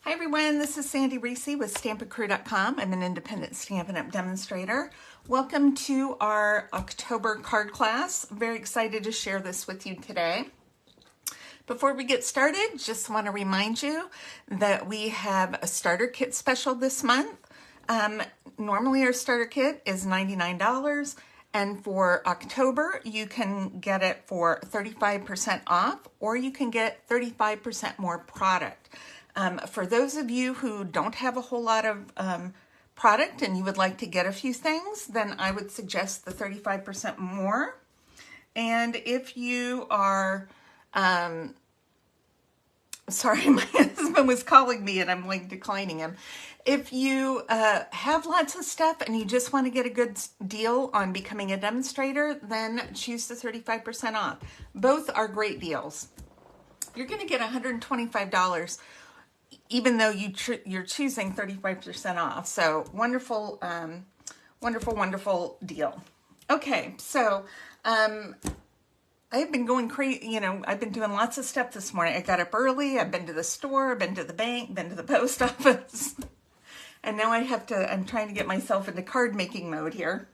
Hi everyone, this is Sandy Reese with Stampacrew.com. I'm an independent Stampin' Up! Demonstrator. Welcome to our October card class. I'm very excited to share this with you today. Before we get started, just want to remind you that we have a starter kit special this month. Normally our starter kit is $99, and for October you can get it for 35% off, or you can get 35% more product. For those of you who don't have a whole lot of product and you would like to get a few things, then I would suggest the 35% more. And if you are, sorry, my husband was calling me and I'm like declining him. If you have lots of stuff and you just want to get a good deal on becoming a demonstrator, then choose the 35% off. Both are great deals. You're going to get $125 even though you're choosing 35% off. So wonderful, wonderful deal. Okay, so I've been going crazy, I've been doing lots of stuff this morning. I got up early, I've been to the store, I've been to the bank, been to the post office. And now I'm trying to get myself into card making mode here.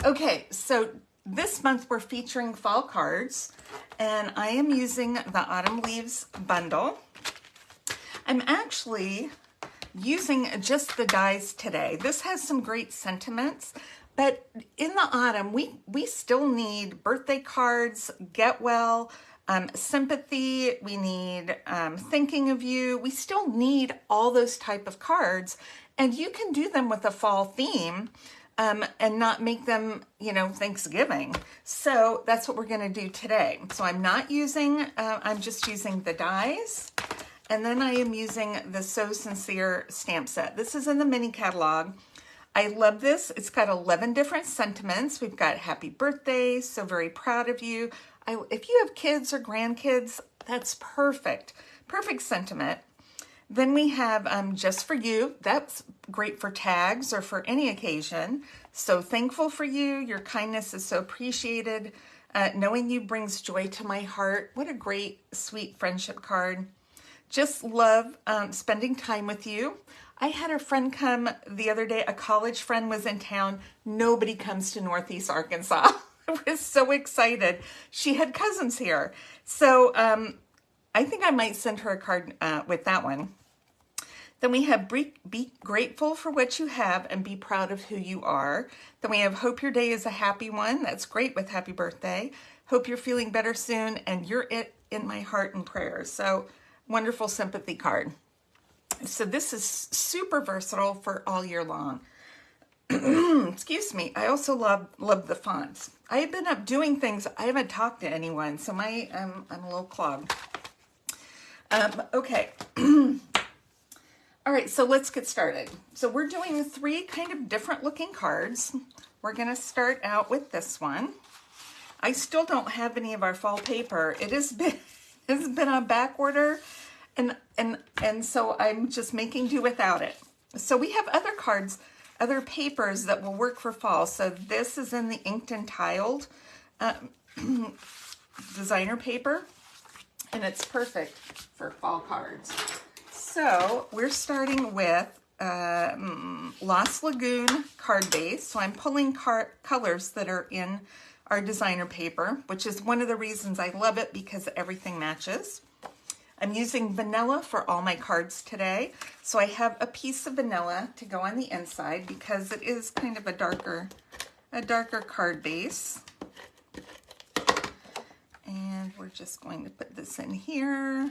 Okay, so this month we're featuring fall cards, and I am using the Autumn Leaves bundle. I'm actually using just the dies today. This has some great sentiments, but in the autumn, we still need birthday cards, get well, sympathy, we need thinking of you. We still need all those type of cards, and you can do them with a fall theme and not make them, Thanksgiving. So that's what we're gonna do today. So I'm just using the dies. And then I am using the So Sincere stamp set. This is in the mini catalog. I love this. It's got 11 different sentiments. We've got happy birthday, so very proud of you. If you have kids or grandkids, that's perfect. Perfect sentiment. Then we have just for you. That's great for tags or for any occasion. So thankful for you. Your kindness is so appreciated. Knowing you brings joy to my heart. What a great, sweet friendship card. Just love spending time with you. I had a friend come the other day. A college friend was in town. Nobody comes to Northeast Arkansas. I was so excited. She had cousins here. So I think I might send her a card with that one. Then we have be grateful for what you have and be proud of who you are. Then we have hope your day is a happy one. That's great with happy birthday. Hope you're feeling better soon, and you're it in my heart and prayers. So wonderful sympathy card. So this is super versatile for all year long. Excuse me. I also love the fonts. I have been up doing things. I haven't talked to anyone, so I'm a little clogged. Okay. All right, so let's get started. So we're doing 3 kind of different looking cards. We're going to start out with this one. I still don't have any of our fall paper. It's been on back order, and so I'm just making do without it. So we have other cards, other papers that will work for fall. So this is in the inked and tiled designer paper, and it's perfect for fall cards. So we're starting with Lost Lagoon card base. So I'm pulling colors that are in our designer paper, which is one of the reasons I love it, because everything matches. I'm using vanilla for all my cards today. So I have a piece of vanilla to go on the inside because it is kind of a darker card base. And we're just going to put this in here.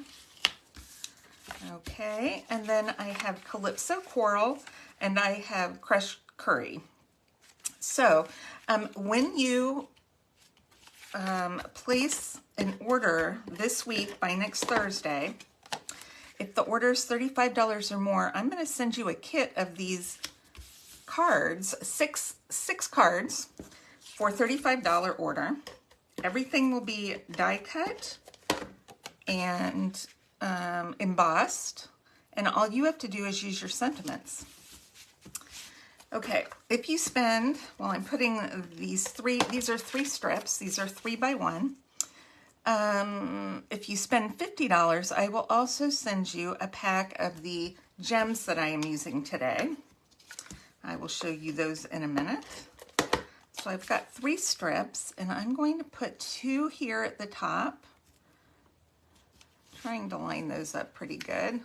Okay, and then I have Calypso Coral and I have Crushed Curry. So when you place an order this week by next Thursday, if the order is $35 or more, I'm going to send you a kit of these cards, six cards for $35 order. Everything will be die cut and embossed, and all you have to do is use your sentiments. Okay, if you spend, well, I'm putting these are 3 strips, these are 3 by 1. If you spend $50, I will also send you a pack of the gems that I am using today. I will show you those in a minute. So I've got 3 strips, and I'm going to put 2 here at the top. Trying to line those up pretty good.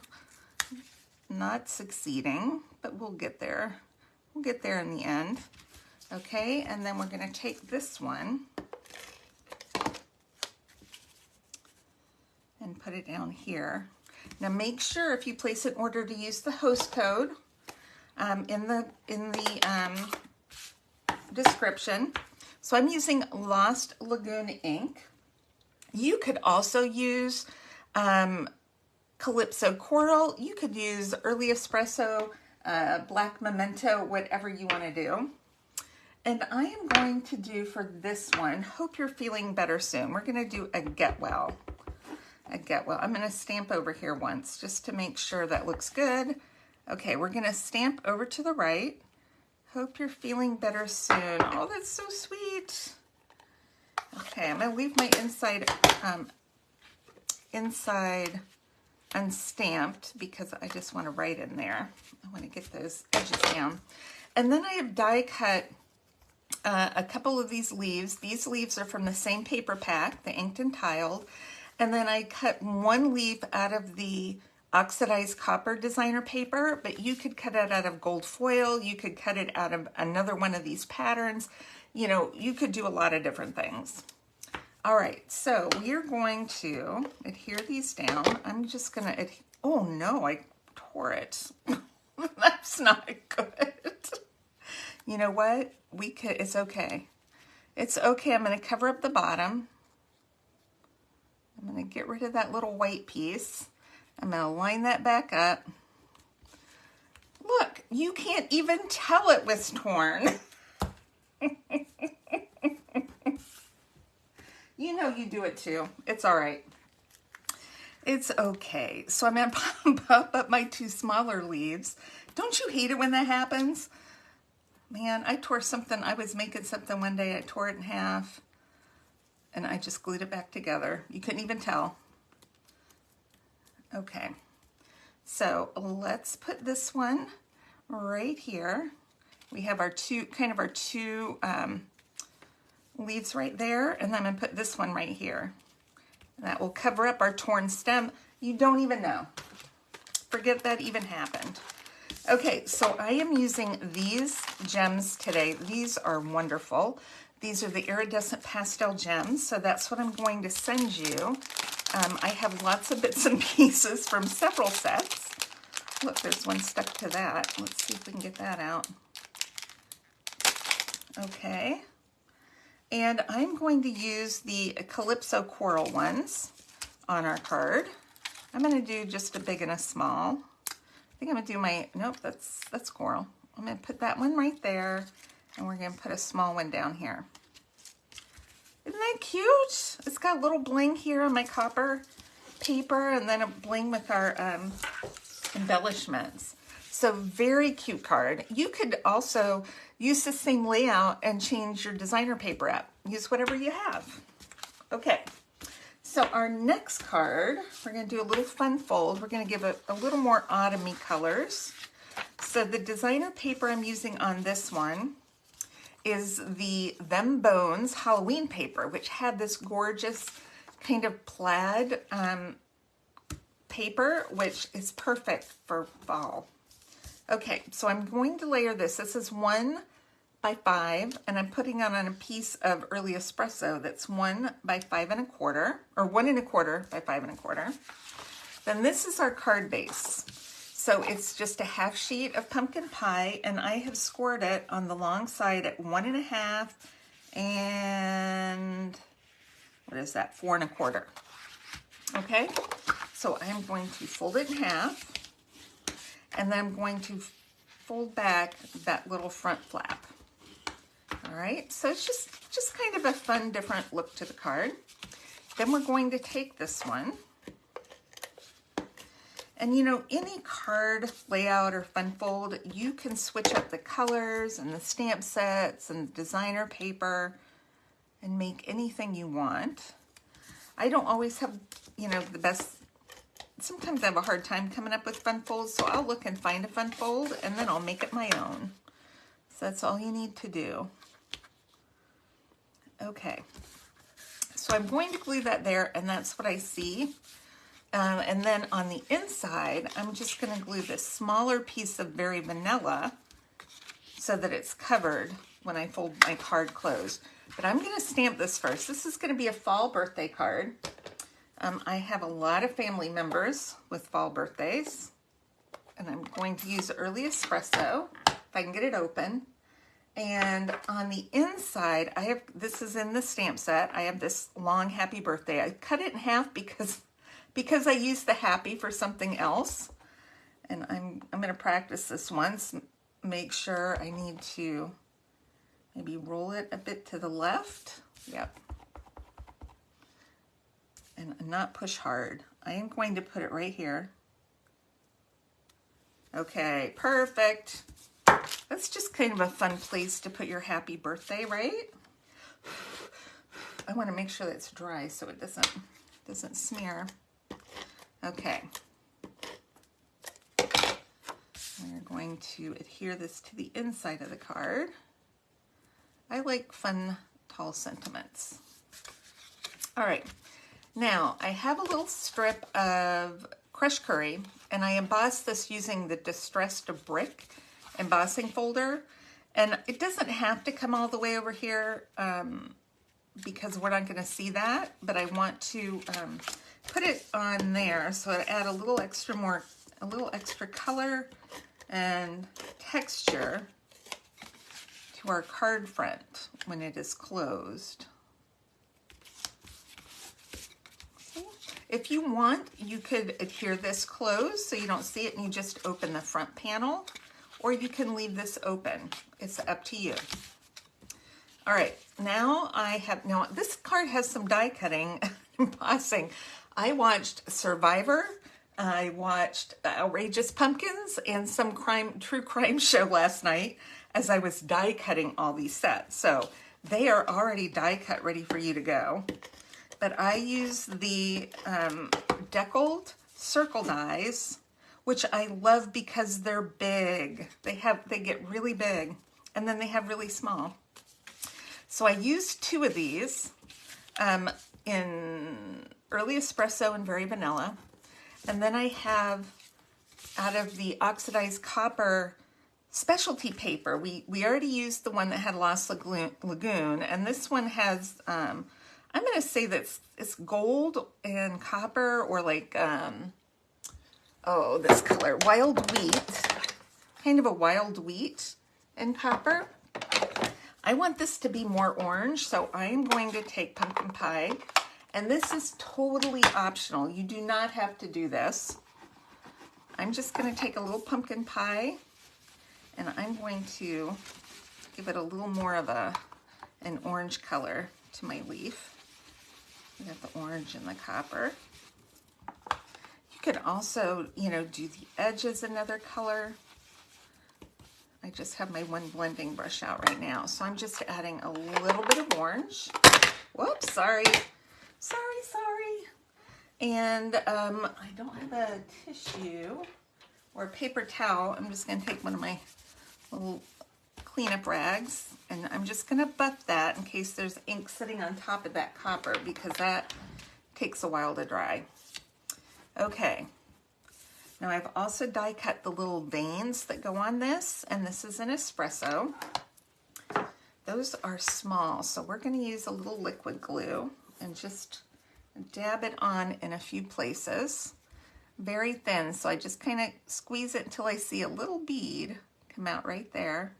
Not succeeding, but we'll get there. We'll get there in the end. Okay, and then we're going to take this one and put it down here. Now make sure if you place an order to use the host code in the description. So I'm using Lost Lagoon ink. You could also use Calypso Coral. You could use Early Espresso, Black Memento, whatever you want to do. And I am going to do for this one, Hope You're Feeling Better Soon. We're going to do a Get Well. A Get Well. I'm going to stamp over here once just to make sure that looks good. Okay, we're going to stamp over to the right. Hope you're feeling better soon. Oh, that's so sweet. Okay, I'm going to leave my inside unstamped because I just want to write in there. I want to get those edges down. And then I have die cut a couple of these leaves. These leaves are from the same paper pack, the Inked and Tiled. And then I cut 1 leaf out of the oxidized copper designer paper, but you could cut it out of gold foil. You could cut it out of another one of these patterns. You know, you could do a lot of different things. All right, so we're going to adhere these down. I'm just gonna, oh no, I tore it. That's not good. You know what? It's okay. It's okay. I'm gonna cover up the bottom. I'm going to get rid of that little white piece. I'm going to line that back up. Look, you can't even tell it was torn. You know you do it too. It's all right. It's okay. So I'm going to pop up my 2 smaller leaves. Don't you hate it when that happens? Man, I tore something. I was making something one day. I tore it in half. And I just glued it back together. You couldn't even tell. Okay, so let's put this one right here. We have our two leaves right there, and then I'm gonna put this one right here. And that will cover up our torn stem. You don't even know. Forget that even happened. Okay, so I am using these gems today. These are wonderful. These are the iridescent pastel gems, so that's what I'm going to send you. I have lots of bits and pieces from several sets. Look, there's one stuck to that. Let's see if we can get that out. Okay. And I'm going to use the Calypso Coral ones on our card. I'm going to do just a big and a small. I think I'm going to do my, nope, that's coral. I'm going to put that one right there. And we're going to put a small one down here. Isn't that cute? It's got a little bling here on my copper paper and then a bling with our embellishments. So very cute card. You could also use the same layout and change your designer paper up. Use whatever you have. Okay, so our next card, we're going to do a little fun fold. We're going to give it a little more autumny colors. So the designer paper I'm using on this one is the Them Bones Halloween paper, which had this gorgeous kind of plaid paper, which is perfect for fall. Okay, so I'm going to layer this. This is 1 by 5, and I'm putting it on a piece of Early Espresso that's 1 by 5 1/4, or 1 1/4 by 5 1/4. Then this is our card base. So it's just a half sheet of pumpkin pie, and I have scored it on the long side at 1 1/2 and what is that, 4 1/4. Okay, so I'm going to fold it in half, and then I'm going to fold back that little front flap. All right, so it's just kind of a fun, different look to the card. Then we're going to take this one. And you know, any card layout or fun fold, you can switch up the colors and the stamp sets and designer paper and make anything you want. I don't always have, you know, the best sometimes I have a hard time coming up with fun folds, so I'll look and find a fun fold and then I'll make it my own. So that's all you need to do. Okay, so I'm going to glue that there, and that's what I see. And then on the inside, I'm just going to glue this smaller piece of Very Vanilla so that it's covered when I fold my card closed. But I'm going to stamp this first. This is going to be a fall birthday card. I have a lot of family members with fall birthdays, and I'm going to use Early Espresso if I can get it open. And on the inside, I have, this is in the stamp set, I have this long happy birthday. I cut it in half because I used the happy for something else. And I'm going to practice this once, make sure I need to maybe roll it a bit to the left. Yep. And not push hard. I am going to put it right here. Okay, perfect. That's just kind of a fun place to put your happy birthday, right? I want to make sure that it's dry so it doesn't smear. Okay. We're going to adhere this to the inside of the card. I like fun, tall sentiments. All right. Now, I have a little strip of crushed curry, and I embossed this using the Distressed Brick embossing folder. And it doesn't have to come all the way over here because we're not going to see that, but I want to put it on there so I add a little extra color and texture to our card front when it is closed. If you want, you could adhere this closed so you don't see it and you just open the front panel, or you can leave this open. It's up to you. All right, now this card has some die cutting embossing. I watched Survivor, I watched Outrageous Pumpkins and some true crime show last night as I was die cutting all these sets. So they are already die cut ready for you to go. But I use the deckled circle dies, which I love because they're big. They get really big, and then they have really small. So I used 2 of these in Early Espresso and Very Vanilla. And then I have, out of the oxidized copper specialty paper, we already used the one that had Lost Lagoon, and this one has, I'm going to say that it's gold and copper, or like, this color, wild wheat, kind of a wild wheat and copper. I want this to be more orange, so I'm going to take pumpkin pie, and this is totally optional. You do not have to do this. I'm just going to take a little pumpkin pie, and I'm going to give it a little more of an orange color to my leaf. We got the orange and the copper. You could also, do the edges another color. I just have my one blending brush out right now, so I'm just adding a little bit of orange. Whoops, sorry. And I don't have a tissue or a paper towel. I'm just going to take one of my little cleanup rags, and I'm just going to buff that in case there's ink sitting on top of that copper, because that takes a while to dry. Okay. Now I've also die cut the little veins that go on this, and this is an espresso. Those are small, so we're going to use a little liquid glue and just dab it on in a few places. Very thin, so I just kind of squeeze it until I see a little bead come out right there,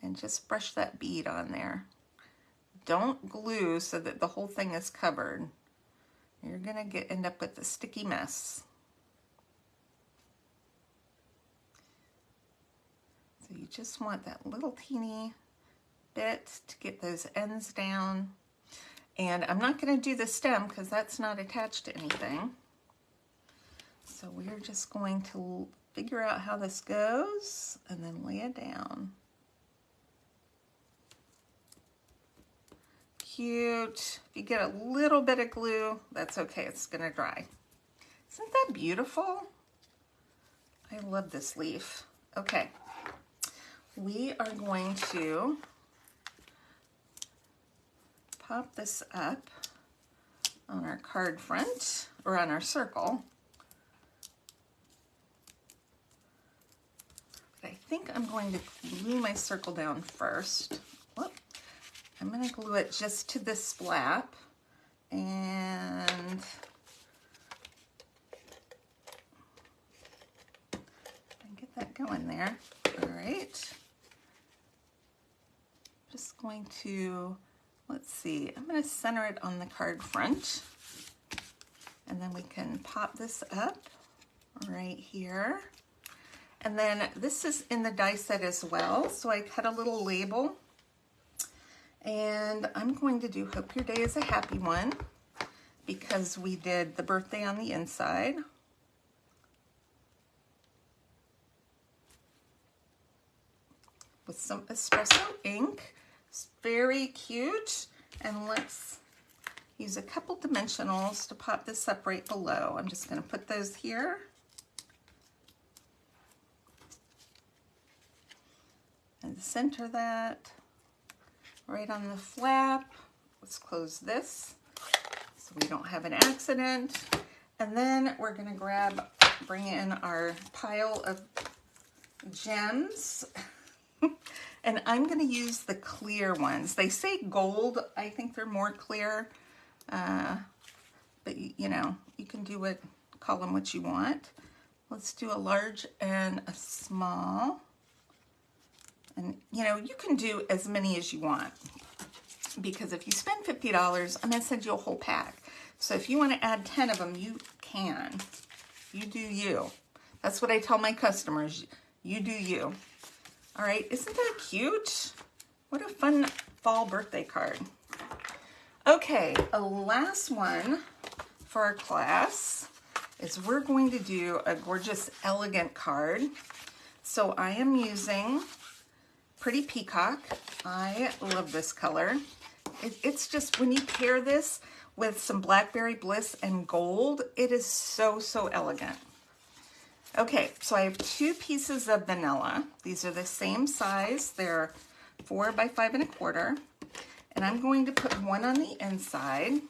and just brush that bead on there. Don't glue so that the whole thing is covered. You're going to end up with a sticky mess. So you just want that little teeny bit to get those ends down. And I'm not going to do the stem because that's not attached to anything. So we're just going to figure out how this goes and then lay it down. Cute. If you get a little bit of glue, that's okay. It's going to dry. Isn't that beautiful? I love this leaf. Okay, we are going to pop this up on our card front, or on our circle. But I think I'm going to glue my circle down first. Whoop. I'm going to glue it just to this flap, and get that going there. All right. Just going to, let's see, I'm going to center it on the card front, and then we can pop this up right here. And then this is in the die set as well, so I cut a little label, and I'm going to do Hope Your Day is a Happy One, because we did the birthday on the inside. With some espresso ink. It's very cute. And let's use a couple dimensionals to pop this up right below. I'm just going to put those here. And center that right on the flap. Let's close this so we don't have an accident. And then we're going to bring in our pile of gems. And I'm going to use the clear ones. They say gold. I think they're more clear. But you know, you can call them what you want. Let's do a large and a small. And you know, you can do as many as you want, because if you spend $50, I'm going to send you a whole pack. So if you want to add 10 of them, you can. You do you. That's what I tell my customers. You do you. All right, isn't that cute? What a fun fall birthday card. Okay, a last one for our class is we're going to do a gorgeous, elegant card. So I am using Pretty Peacock. I love this color. It's just, when you pair this with some Blackberry Bliss and gold, it is so, so elegant. Okay, so I have 2 pieces of vanilla. These are the same size. They're 4 by 5 1/4. And I'm going to put one on the inside.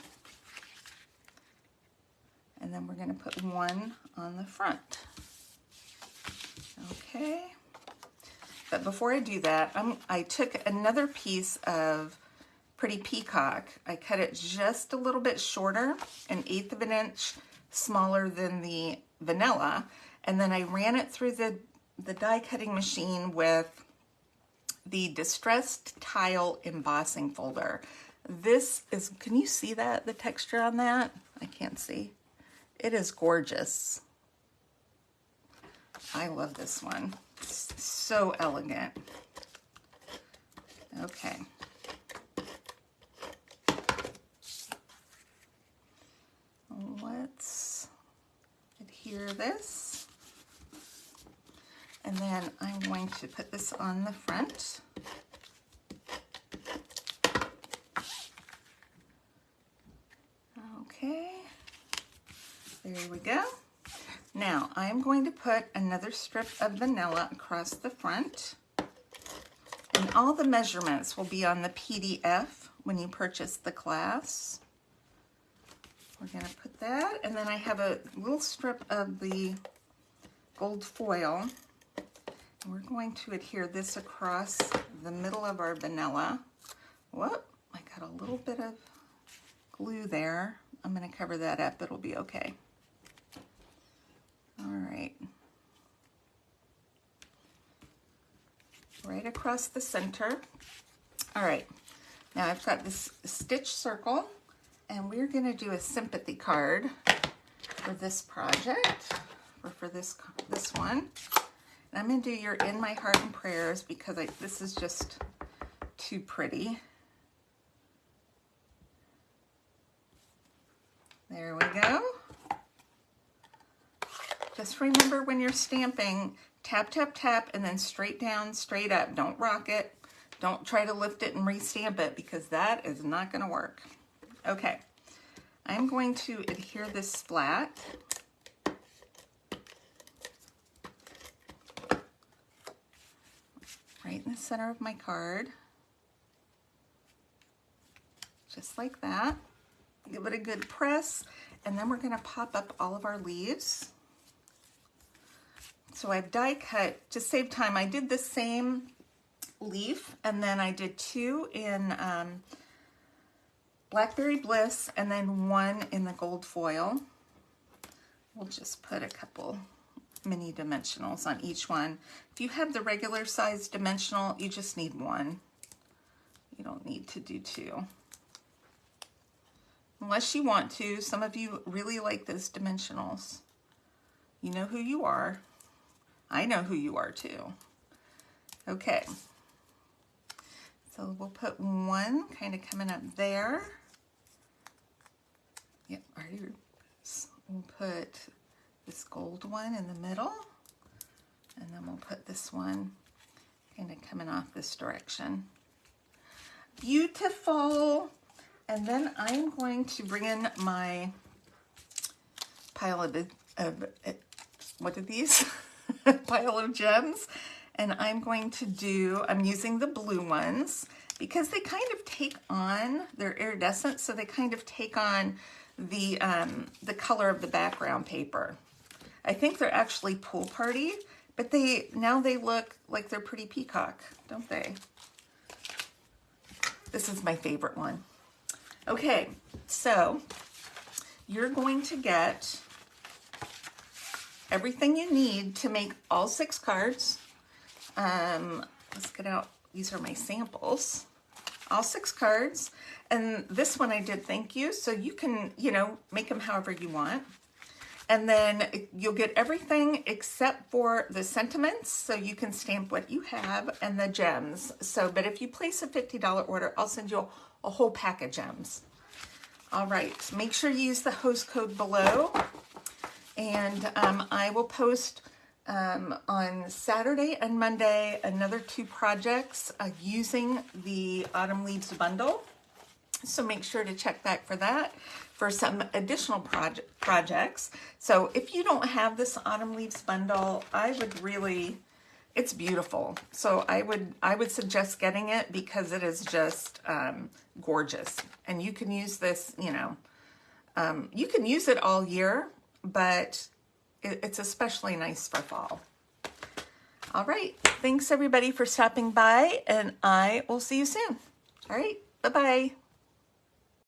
And then we're going to put one on the front. Okay. But before I do that, I took another piece of Pretty Peacock. I cut it just a little bit shorter, 1/8 of an inch smaller than the vanilla. And then I ran it through the die cutting machine with the Distressed Tile Embossing Folder. This is, can you see that, the texture on that? I can't see. It is gorgeous. I love this one. It's so elegant. Okay. Let's adhere this. And then I'm going to put this on the front. Okay, there we go. Now I'm going to put another strip of vanilla across the front. And all the measurements will be on the PDF when you purchase the class. We're going to put that, and then I have a little strip of the gold foil. We're going to adhere this across the middle of our vanilla. Whoop, I got a little bit of glue there. I'm going to cover that up. It'll be okay. All right. Right across the center. All right. Now I've got this stitch circle, and we're going to do a sympathy card for this project, or for this one. I'm going to do your In My Heart and Prayers, because this is just too pretty. There we go. Just remember, when you're stamping, tap, tap, tap, and then straight down, straight up. Don't rock it. Don't try to lift it and re-stamp it, because that is not going to work. Okay. I'm going to adhere this flat. right in the center of my card. Just like that. Give it a good press, and then we're going to pop up all of our leaves. So I've die cut, to save time, I did the same leaf, and then I did 2 in Blackberry Bliss, and then 1 in the gold foil. We'll just put a couple mini dimensionals on each one. If you have the regular size dimensional, you just need 1. You don't need to do 2. Unless you want to. Some of you really like those dimensionals. You know who you are. I know who you are too. Okay. So we'll put 1 kind of coming up there. Yep, we'll put this gold one in the middle. And then we'll put this one kind of coming off this direction. Beautiful. And then I'm going to bring in my pile of what are these? Pile of gems. And I'm going to I'm using the blue ones because they kind of take on, they're iridescent, so they kind of take on the color of the background paper. I think they're actually Pool Party, but now they look like they're pretty peacock, don't they? This is my favorite one. Okay, so you're going to get everything you need to make all 6 cards. Let's get out, these are my samples. All 6 cards, and this one I did thank you, so you can, make them however you want. And then you'll get everything except for the sentiments, so you can stamp what you have, and the gems. But if you place a $50 order, I'll send you a whole pack of gems. All right, make sure you use the host code below, and I will post on Saturday and Monday another 2 projects using the Autumn Leaves bundle. So make sure to check back for that, for some additional projects. So if you don't have this Autumn Leaves bundle, I would really, it's beautiful. So I would suggest getting it because it is just gorgeous. And you can use this, you can use it all year, but it's especially nice for fall. All right, thanks everybody for stopping by, and I will see you soon. All right, bye-bye.